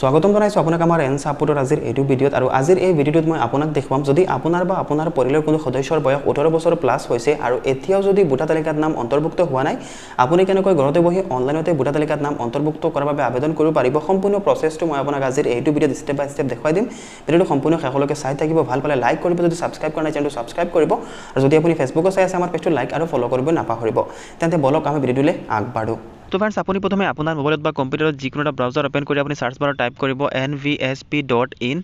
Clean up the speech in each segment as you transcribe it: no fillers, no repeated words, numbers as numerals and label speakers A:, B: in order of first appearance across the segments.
A: স্বাগতম জনাইছো আপোনাক আমাৰ এনসাপোৰ্টৰ আজিৰ এইটো ভিডিঅ'ত আৰু আজিৰ এই ভিডিঅ'ত মই আপোনাক দেখুৱাম যদি আপোনাৰ বা আপোনাৰ পৰিয়ালৰ কোনো সদস্যৰ বয়স 18 বছৰ প্লাস হৈছে আৰু এতিয়াও যদি ভোটাৰ তালিকাত নাম অন্তৰ্ভুক্ত হোৱা নাই আপুনি কেনেকৈ ঘৰতে বহি অনলাইনতে ভোটাৰ তালিকাত নাম অন্তৰ্ভুক্ত কৰাৰ বাবে আবেদন কৰিব পাৰিব সম্পূৰ্ণ প্ৰচেছটো মই আপোনাক আজিৰ এইটো ভিডিঅ'ত ষ্টেপ বাই ষ্টেপ দেখাই দিম ভিডিঅ'টো সম্পূৰ্ণ শেষলৈকে চাই থাকিব ভাল পালে লাইক কৰিব যদি সাবস্ক্ৰাইব কৰা নাই চেনেলটো সাবস্ক্ৰাইব কৰিব আৰু যদি আপুনি ফেসবুকত চাই আছে আমাৰ পেজটো লাইক আৰু ফলো কৰিব নাপাহৰিব তেন্তে বলক আমি ভিডিঅ'লৈ আগবাঢ়ো তো फ्रेंड्स আপুনি প্ৰথমে আপোনাৰ মোবাইলত বা কম্পিউটাৰত যিকোনো এটা ব্ৰাউজাৰ ওপেন কৰি আপুনি সাৰ্চ বাৰত টাইপ কৰিব nvsp.in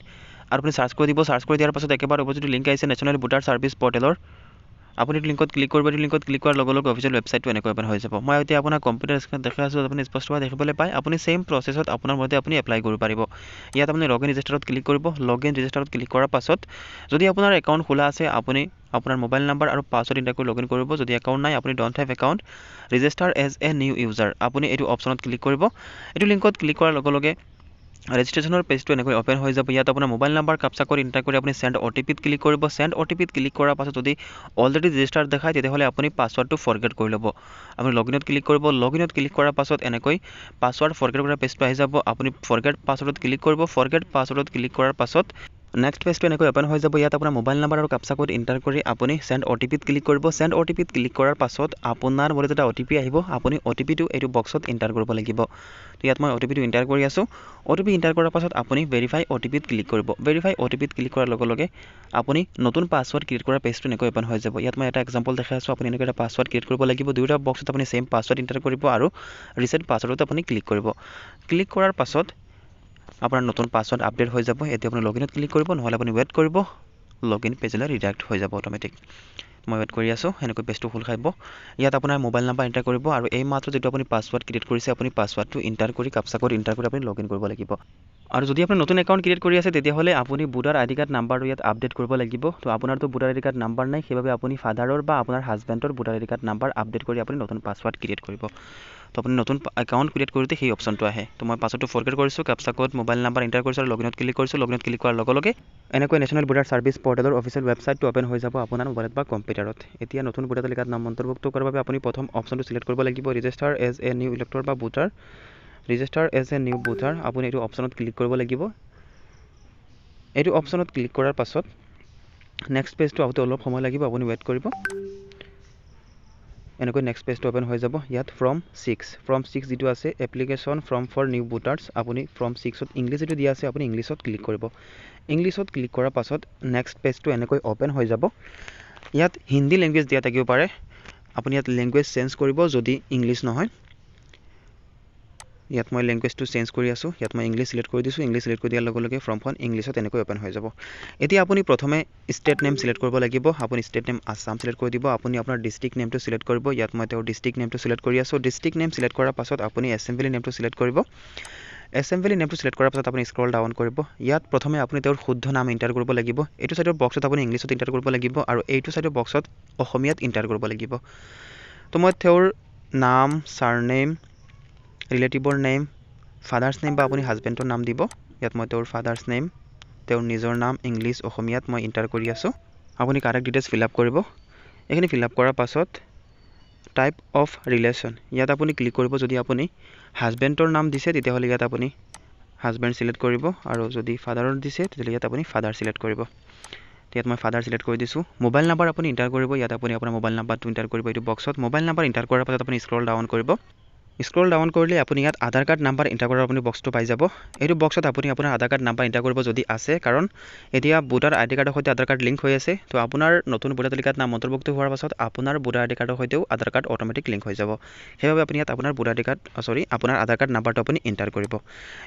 A: আৰু আপুনি সাৰ্চ কৰি দিব সাৰ্চ কৰি দিয়াৰ পাছত একেবাৰে ওপৰত লিংক আহিছে নেশ্যনেল ভোটাৰ সাৰ্ভিস পৰ্টেলৰ আপুনি লিংকত ক্লিক কৰিব লিংকত ক্লিক কৰাৰ লগে লগে অফিচিয়েল ৱেবছাইটটো এনেকৈ ওপেন হৈ যাব মই এতিয়া আপোনাৰ কম্পিউটাৰ স্ক্ৰীনত দেখাই আছো আপুনি স্পষ্টভাৱে দেখিবলৈ পায় আপুনি সেম প্ৰসেছত আপোনাৰ মতে আপুনি এপ্লাই কৰিব পাৰিব ইয়াত আপুনি লগইন ৰেজিষ্টাৰত ক্লিক কৰিব লগইন ৰেজিষ্টাৰত ক্লিক কৰাৰ পাছত যদি আপোনাৰ একাউণ্ট খোলা আছে আপুনি আপোনাৰ মোবাইল নাম্বাৰ আৰু পাছৱৰ্ড এণ্টাৰ কৰি লগইন কৰিব যদি একাউণ্ট নাই আপুনি don't have account register as a new user আপুনি এইটো অপচনত ক্লিক কৰিব এইটো লিংকত ক্লিক কৰাৰ লগে লগে ৰেজিষ্ট্ৰেশ্যনৰ পেজটো এনেকৈ ওপেন হৈ যাব ইয়াত আপোনাৰ মোবাইল নাম্বাৰ কাপচা কৰি এণ্টাৰ কৰি আপুনি সেন্ড OTP-ত ক্লিক কৰিব সেন্ড OTP-ত ক্লিক কৰাৰ পাছত যদি অলৰেডি ৰেজিষ্টাৰ দেখায় তেতিয়াহ'লে আপুনি পাছৱৰ্ডটো ফৰগেট কৰি ল'ব আপুনি লগইনত ক্লিক কৰিব লগইনত ক্লিক কৰাৰ পাছত এনেকৈ পাছৱৰ্ড ফৰগেট কৰা পেজটো আহি যাব আপুনি ফৰগেট পাছৱৰ্ডত ক্লিক কৰিব ফৰগেট পাছৱৰ্ডত ক্লিক কৰাৰ পাছত নেক্সট পেজটো এনেকৈ ওপেন হৈ যাব ইয়াত আপোনাৰ মোবাইল নাম্বাৰ আৰু কাপচা কোড এণ্টাৰ কৰি আপুনি সেন্ড OTP-ত ক্লিক কৰিব সেন্ড OTP-ত ক্লিক কৰাৰ পাছত আপোনাৰ মোবাইলত এটা OTP আহিব আপুনি OTP-টো এইটো বক্সত এণ্টাৰ কৰিব লাগিব তো ইয়াত মই OTP-টো এণ্টাৰ কৰি আছো OTP এণ্টাৰ কৰাৰ পাছত আপুনি ভেৰিফাই OTP-ত ক্লিক কৰিব ভেৰিফাই OTP-ত ক্লিক কৰাৰ লগে লগে আপুনি নতুন পাছৱৰ্ড ক্ৰিয়েট কৰা পেজটো এনেকৈ ওপেন হৈ যাব ইয়াত মই এটা এক্সাম্পল দেখাই আছো আপুনি এনেকৈ এটা পাছৱৰ্ড ক্ৰিয়েট কৰিব লাগিব দুটা বক্সত আপুনি সেম পাছৱৰ্ড এণ্টাৰ কৰিব আৰু ৰিসেট পাছৱৰ্ডত আপুনি ক্লিক কৰিব ক্লিক কৰাৰ পাছত আপোনাৰ নতুন পাছৱৰ্ড আপডেট হৈ যাব এতিয়া আপুনি লগইনত ক্লিক কৰিব নহলে আপুনি ওয়েট কৰিব লগইন পেজলৈ ৰিডাইৰেক্ট হৈ যাব অটোমেটিক মই ওয়েট কৰি আছো এনেকৈ পেজটো খোল খাইব ইয়াত আপোনাৰ মোবাইল নাম্বাৰ এণ্টাৰ কৰিব আৰু এই মাত্ৰ যেটো আপুনি পাছৱৰ্ড ক্ৰিয়েট কৰিছে আপুনি পাছৱৰ্ডটো এণ্টাৰ কৰি কাপচা কোড এণ্টাৰ কৰি আপুনি লগইন কৰিব লাগিব আৰু যদি আপুনি নতুন একাউণ্ট ক্ৰিয়েট কৰি আছে তেতিয়াহ'লে আপুনি ভোটাৰ আইডি কাৰ্ড নাম্বাৰটো ইয়াত আপডেট কৰিব লাগিব তো আপোনাৰতো ভোটাৰ আইডি কাৰ্ড নাম্বাৰ নাই সেইবাবে আপুনি ফাদাৰৰ বা আপোনাৰ হাজবেণ্ডৰ voter ID card number update কৰি আপুনি নতুন পাছৱৰ্ড ক্ৰিয়েট কৰিব তো আপুনি নতুন একাউণ্ট ক্ৰিয়েট কৰোঁতে সেই অপশ্যনটো আহে তো মই পাছৱৰ্ডটো ফৰগেট কৰিছোঁ কাপচা কোড মোবাইল নাম্বাৰ এণ্টাৰ কৰিছোঁ আৰু লগইনত ক্লিক কৰিছোঁ লগইনত ক্লিক কৰাৰ লগে লগে এনেকৈ নেশ্যনেল ভোটাৰ সাৰ্ভিস পৰ্টেলৰ অফিচিয়েল ৱেবছাইটটো ওপেন হৈ যাব আপোনাৰ মোবাইলত বা কম্পিউটাৰত এতিয়া নতুন ভোটাৰ তালিকাত নাম অন্তৰ্ভুক্ত কৰাৰ বাবে আপুনি প্ৰথম অপশ্যনটো সিলেক্ট কৰিব লাগিব register as a new elector বা voter register as a new voter আপুনি এইটো অপশ্যনত ক্লিক কৰিব লাগিব এইটো অপশ্যনত ক্লিক কৰাৰ পাছত নেক্সট পেজটো আহোঁতে অলপ সময় লাগিব আপুনি ওয়েট কৰিব এনেকৈ নেক্সট পেজটো ওপেন হৈ যাব ইয়াত ফৰ্ম 6 যেটো আছে এপ্লিকেশ্যন ফৰ্ম ফৰ নিউ ভোটাৰ্স আপুনি ফৰ্ম 6ত ইংলিশ যেটো দিয়া আছে আপুনি ইংলিশত ক্লিক কৰিব ইংলিশত ক্লিক কৰাৰ পাছত নেক্সট পেজটো এনেকৈ ওপেন হৈ যাব ইয়াত হিন্দী ল্যাঙ্গুৱেজ দিয়া থাকিব পাৰে আপুনি ইয়াত ল্যাঙ্গুৱেজ চেঞ্জ কৰিব যদি ইংলিশ নহয় ইয়াত মই ল্যাঙ্গুৱেজটো চেঞ্জ কৰি আছো ইয়াত মই ইংলিশ সিলেক্ট কৰি দিছো ইংলিশ সিলেক্ট কৰি দিয়াৰ লগে লগে ফৰ্মখন ইংলিশত এনেকৈ ওপেন হৈ যাব এতিয়া আপুনি প্ৰথমে ষ্টেট নেম সিলেক্ট কৰিব লাগিব আপুনি ষ্টেট নেম আসাম সিলেক্ট কৰি দিব আপুনি আপোনাৰ ডিস্ট্ৰিক্ট নেমটো সিলেক্ট কৰিব ইয়াত মই তেওঁৰ ডিস্ট্ৰিক্ট নেমটো সিলেক্ট কৰি আছো ডিস্ট্ৰিক্ট নেম সিলেক্ট কৰাৰ পাছত আপুনি এছেম্বলি নেমটো সিলেক্ট কৰিব এছেম্বলি নেমটো সিলেক্ট কৰাৰ পাছত আপুনি স্ক্ৰল ডাউন কৰিব ইয়াত প্ৰথমে আপুনি তেওঁৰ শুদ্ধ নাম এণ্টাৰ কৰিব লাগিব এইটো সাইডৰ বক্সত আপুনি ইংলিশত এণ্টাৰ কৰিব লাগিব আৰু এইটো সাইডৰ বক্সত অসমীয়াত এণ্টাৰ কৰিব লাগিব তো মই তেওঁৰ নাম সাৰনেম ৰিলেটিভৰ নেম ফাদাৰ্স নেম বা আপুনি হাজবেণ্ডৰ নাম দিব ইয়াত মই তেওঁৰ ফাদাৰ্স নেম তেওঁৰ নিজৰ নাম ইংলিশ অসমীয়াত মই এণ্টাৰ কৰি আছো আপুনি কাৰেক্ট ডিটেইলছ ফিল আপ কৰিব এখিনি ফিল আপ কৰাৰ পাছত টাইপ অফ ৰিলেশ্যন ইয়াত আপুনি ক্লিক কৰিব যদি আপুনি হাজবেণ্ডৰ নাম দিছে তেতিয়াহ'লে ইয়াত আপুনি হাজবেণ্ড সিলেক্ট কৰিব আৰু যদি ফাদাৰৰ দিছে তেতিয়াহ'লে ইয়াত আপুনি ফাদাৰ সিলেক্ট কৰিব ইয়াত মই ফাদাৰ সিলেক্ট কৰি দিছো মোবাইল নাম্বাৰ আপুনি এণ্টাৰ কৰিব ইয়াত আপুনি আপোনাৰ মোবাইল নাম্বাৰটো এণ্টাৰ কৰিব এইটো বক্সত মোবাইল নাম্বাৰ এণ্টাৰ কৰাৰ পাছত আপুনি স্ক্ৰল ডাউন কৰিব স্ক্ৰল ডাউন কৰিলে আপুনি ইয়াত আধাৰ কাৰ্ড নাম্বাৰ এণ্টাৰ কৰাৰ আপুনি বক্সটো পাই যাব এইটো বক্সত আপুনি আপোনাৰ আধাৰ কাৰ্ড নাম্বাৰ এণ্টাৰ কৰিব যদি আছে কাৰণ এতিয়া ভোটাৰ আইডি কাৰ্ডৰ সৈতে আধাৰ কাৰ্ড লিংক হৈ আছে তো আপোনাৰ নতুন ভোটাৰ তালিকাত নাম অন্তৰ্ভুক্ত হোৱাৰ পাছত আপোনাৰ ভোটাৰ আইডি কাৰ্ডৰ সৈতেও আধাৰ কাৰ্ড অটোমেটিক লিংক হৈ যাব সেইবাবে আপুনি ইয়াত আপোনাৰ ভোটাৰ আইডি কাৰ্ড আপোনাৰ আধাৰ কাৰ্ড নাম্বাৰটো আপুনি এণ্টাৰ কৰিব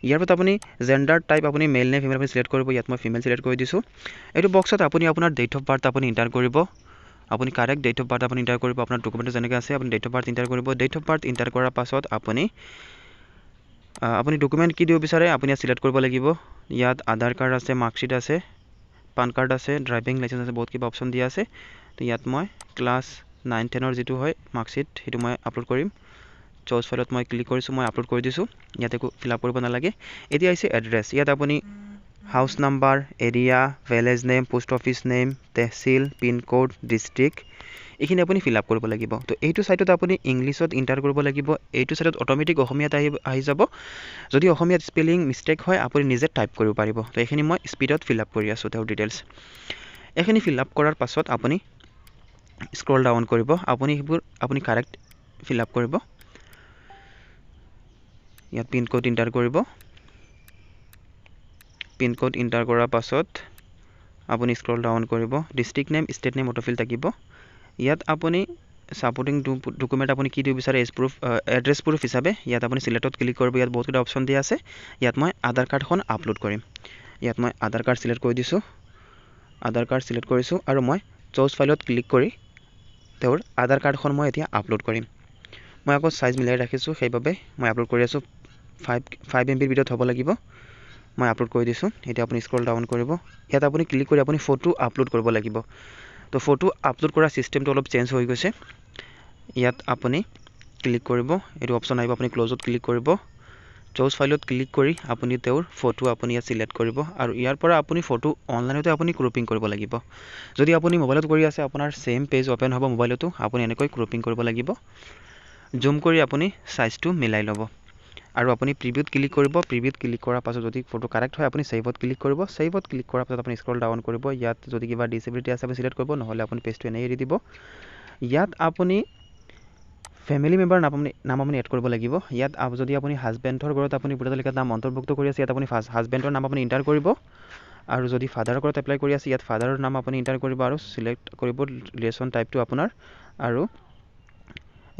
A: ইয়াৰ পাছত আপুনি জেন্ডাৰ টাইপ আপুনি মেল নে ফিমেল আপুনি সিলেক্ট কৰিব ইয়াত মই ফিমেল সিলেক্ট কৰি দিছো এইটো বক্সত আপুনি আপোনাৰ ডেট অফ বাৰ্থ আপুনি এণ্টাৰ কৰিব আপুনি কাৰেক্ট ডেট অফ বাৰ্থ আপুনি এণ্টাৰ কৰিব আপোনাৰ ডকুমেণ্টত যেনেকৈ আছে আপুনি ডেট অফ বাৰ্থ এণ্টাৰ কৰিব ডেট অফ বাৰ্থ এণ্টাৰ কৰাৰ পাছত আপুনি ডকুমেণ্ট কি দিব বিচাৰে আপুনি সিলেক্ট কৰিব লাগিব ইয়াত আধাৰ কাৰ্ড আছে মাৰ্কশ্বিট আছে পান কাৰ্ড আছে ড্ৰাইভিং লাইসেন্স আছে বহুত কিবা অপশ্যন দিয়া আছে তো ইয়াত মই ক্লাছ 9-10 যেটো হয় মাৰ্কশ্বিট সেইটো মই আপলোড কৰিম চুজ ফাইলত মই ক্লিক কৰিছো মই আপলোড কৰি দিছো ইয়াতে ফিল আপ কৰিব নালাগে এতিয়া আছে এড্ৰেছ ইয়াত আপুনি house number, area, village name, post office name, tehsil, pin code, district, এইখিনি আপুনি ফিল আপ কৰিব লাগিব। তো এইটো ছাইটত আপুনি ইংলিছত ইণ্টাৰ কৰিব লাগিব। এইটো ছাইটত অট'মেটিক অসমীয়াত আহি যাব। যদি অসমীয়াত স্পেলিং মিষ্টেক হয় আপুনি নিজে টাইপ কৰিব পাৰিব। তো এইখিনি মই স্পীডত ফিল আপ কৰি আছোঁ তেওঁৰ ডিটেইলছ। এইখিনি ফিল আপ কৰাৰ পাছত আপুনি স্ক্ৰল ডাউন কৰিব। আপুনি কাৰেক্ট ফিল আপ কৰিব। ইয়াত পিন কোড ইণ্টাৰ কৰিব। পিন কোড ইণ্টাৰ কৰাৰ পাছত আপুনি স্ক্ৰল ডাউন কৰিব। District name, state name autofill থাকিব। ইয়াত আপুনি ছাপৰ্টিং ডকুমেণ্ট আপুনি কি দিব বিচাৰে এড্ৰেছ প্ৰুফ হিচাপে ইয়াত আপুনি চিলেক্টত ক্লিক কৰিব। ইয়াত বহুতকেইটা অপশ্যন দিয়া আছে। ইয়াত মই আধাৰ কাৰ্ডখন আপলোড কৰিম। ইয়াত মই আধাৰ কাৰ্ড চিলেক্ট কৰি দিছোঁ। আধাৰ কাৰ্ড চিলেক্ট কৰিছোঁ আৰু মই চুজ ফাইলত ক্লিক কৰি তেওঁৰ আধাৰ কাৰ্ডখন মই এতিয়া আপলোড কৰিম। মই আকৌ চাইজ মিলাই ৰাখিছোঁ, সেইবাবে মই আপলোড কৰি আছোঁ। 5 MB ভিতৰত হ'ব লাগিব। মই আপলোড কৰি দিছোঁ। এতিয়া আপুনি স্ক্ৰল ডাউন কৰিব। ইয়াত আপুনি ক্লিক কৰি আপুনি ফটো আপলোড কৰিব লাগিব। তো ফটো আপলোড কৰা ছিষ্টেমটো অলপ চেঞ্জ হৈ গৈছে। ইয়াত আপুনি ক্লিক কৰিব। এইটো অপশ্যন আহিব, আপুনি ক্ল'জত ক্লিক কৰিব। চুজ ফাইলত ক্লিক কৰি আপুনি তেওঁৰ ফটো আপুনি ইয়াত চিলেক্ট কৰিব আৰু ইয়াৰ পৰা আপুনি ফটো অনলাইনতে আপুনি ক্ৰপিং কৰিব লাগিব। যদি আপুনি মোবাইলত কৰি আছে আপোনাৰ ছেম পেজ অ'পেন হ'ব মোবাইলতো, আপুনি এনেকৈ ক্ৰপিং কৰিব লাগিব। জুম কৰি আপুনি চাইজটো মিলাই ল'ব আৰু আপুনি প্ৰিভিউত ক্লিক কৰিব। প্ৰিভিউত ক্লিক কৰাৰ পাছত যদি ফটো কাৰেক্ট হয় আপুনি ছেভত ক্লিক কৰিব। ছেভত ক্লিক কৰাৰ পাছত আপুনি স্ক্ৰল ডাউন কৰিব। ইয়াত যদি কিবা ডিছেবিলিটি আছে আপুনি চিলেক্ট কৰিব, নহ'লে আপুনি পেজটো এনেই এৰি দিব। ইয়াত আপুনি ফেমিলি মেম্বাৰ নাম আপুনি এড কৰিব লাগিব। ইয়াত যদি আপুনি হাজবেণ্ডৰ ঘৰত আপুনি ভোটাৰ তালিকাত নাম অন্তৰ্ভুক্ত কৰি আছে, ইয়াত আপুনি হাজবেণ্ডৰ নাম আপুনি ইণ্টাৰ কৰিব। আৰু যদি ফাদাৰৰ ঘৰত এপ্লাই কৰি আছে, ইয়াত ফাদাৰৰ নাম আপুনি ইণ্টাৰ কৰিব আৰু চিলেক্ট কৰিব ৰিলেশ্যন টাইপটো আপোনাৰ। আৰু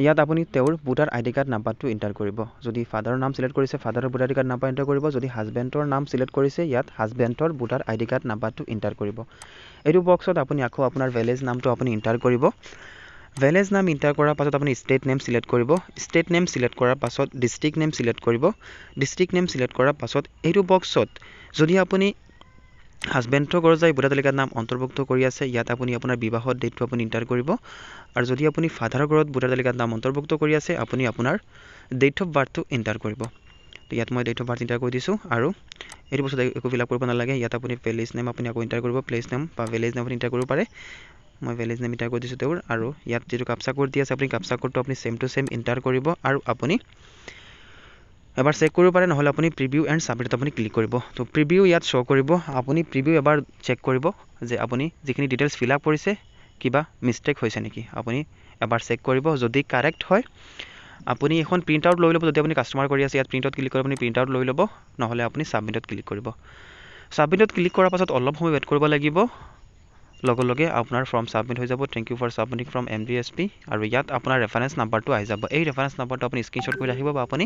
A: ইয়াত আপুনি তেওঁৰ ভোটাৰ আইডি কাৰ্ড নাম্বাৰটো ইণ্টাৰ কৰিব। যদি ফাদাৰৰ নাম চিলেক্ট কৰিছে ফাদাৰৰ voter ID card number enter কৰিব। যদি হাজবেণ্ডৰ নাম চিলেক্ট কৰিছে ইয়াত হাজবেণ্ডৰ ভোটাৰ আইডি কাৰ্ড নাম্বাৰটো ইণ্টাৰ কৰিব। এইটো বক্সত আপুনি আকৌ আপোনাৰ ভিলেজ নামটো আপুনি ইণ্টাৰ কৰিব। ভিলেজ নাম ইণ্টাৰ কৰাৰ পাছত আপুনি ষ্টেট নেম চিলেক্ট কৰিব। ষ্টেট নেম চিলেক্ট কৰাৰ পাছত ডিষ্ট্ৰিক্ট নেম চিলেক্ট কৰিব। ডিষ্ট্ৰিক্ট নেম চিলেক্ট কৰাৰ পাছত এইটো বক্সত যদি আপুনি হাজবেণ্ডৰ ঘৰত যাই ভোটাৰ তালিকাত নাম অন্তৰ্ভুক্ত কৰি আছে, ইয়াত আপুনি আপোনাৰ বিবাহৰ ডেটটো আপুনি ইণ্টাৰ কৰিব। আৰু যদি আপুনি ফাদাৰৰ ঘৰত ভোটাৰ তালিকাত নাম অন্তৰ্ভুক্ত কৰি আছে, আপুনি আপোনাৰ ডেট অফ বাৰ্থটো ইণ্টাৰ কৰিব। তো ইয়াত মই ডেট অফ বাৰ্থ ইণ্টাৰ কৰি দিছোঁ আৰু এইটো বস্তু একো ফিল আপ কৰিব নালাগে। ইয়াত আপুনি ভিলেজ নেম আপুনি আকৌ ইণ্টাৰ কৰিব। প্লেচ নেম বা ভিলেজ নেম আপুনি ইণ্টাৰ কৰিব পাৰে। মই ভিলেজ নেম ইণ্টাৰ কৰি দিছোঁ তেওঁৰ। আৰু ইয়াত যিটো কাপচা কোড দি আছে আপুনি কাপচা কোডটো আপুনি ছেম টু ছেম ইণ্টাৰ কৰিব আৰু আপুনি এবাৰ চেক কৰিব পাৰে, নহ'লে আপুনি প্ৰিভিউ এণ্ড ছাবমিটত আপুনি ক্লিক কৰিব। তো প্ৰিভিউ ইয়াত শ্ব' কৰিব। আপুনি প্ৰিভিউ এবাৰ চেক কৰিব যে আপুনি যিখিনি ডিটেইলছ ফিল আপ কৰিছে কিবা মিষ্টেক হৈছে নেকি, আপুনি এবাৰ চেক কৰিব। যদি কাৰেক্ট হয় আপুনি এখন প্ৰিণ্ট আউট লৈ ল'ব। যদি আপুনি কাষ্টমাৰ কৰি আছে ইয়াত প্ৰিণ্ট আউট ক্লিক কৰি আপুনি প্ৰিণ্ট আউট লৈ ল'ব, নহ'লে আপুনি ছাবমিটত ক্লিক কৰিব। ছাবমিটত ক্লিক কৰাৰ পাছত অলপ সময় ৱেইট কৰিব লাগিব। লগে লগে আপোনাৰ ফৰ্ম ছাবমিট হৈ যাব। Thank you for submitting from MDSP। আৰু ইয়াত আপোনাৰ ৰেফাৰেঞ্চ নাম্বাৰটো আহি যাব। এই ৰেফাৰেঞ্চ নাম্বাৰটো আপুনি স্ক্ৰীনশ্বট কৰি ৰাখিব বা আপুনি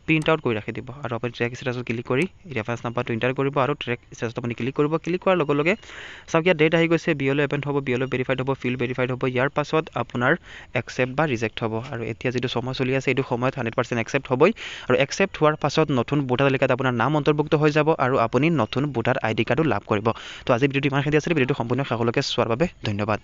A: প্ৰিণ্ট আউট কৰি ৰাখি দিব। আৰু আপুনি ট্ৰেক ষ্টেটাছত ক্লিক কৰি ৰেফাৰেঞ্চ নাম্বাৰটো ইণ্টাৰ কৰিব আৰু ট্ৰেক ষ্টেটাছত আপুনি ক্লিক কৰিব। ক্লিক কৰাৰ লগে লগে চাওক ইয়াত ডেট আহি গৈছে, BLO এপেণ্ড হ'ব, BLO ভেৰিফাইড হ'ব, ফিল্ড ভেৰিফাইড হ'ব। ইয়াৰ পাছত আপোনাৰ একচেপ্ট বা ৰিজেক্ট হ'ব। আৰু এতিয়া যিটো সময় চলি আছে এইটো সময়ত 100% একচেপ্ট হ'বই। আৰু একচেপ্ট হোৱাৰ পাছত নতুন ভোটাৰ তালিকাত আপোনাৰ নাম অন্তৰ্ভুক্ত হৈ যাব আৰু আপুনি নতুন ভোটাৰ আইডি কাৰ্ডো লাভ কৰিব। তো আজি ভিডিঅ'টো ইমানখিনি আছিলে। ভিডিঅ'টো সম্পূৰ্ণ শেষলৈকে চোৱাৰ বাবে ধন্যবাদ।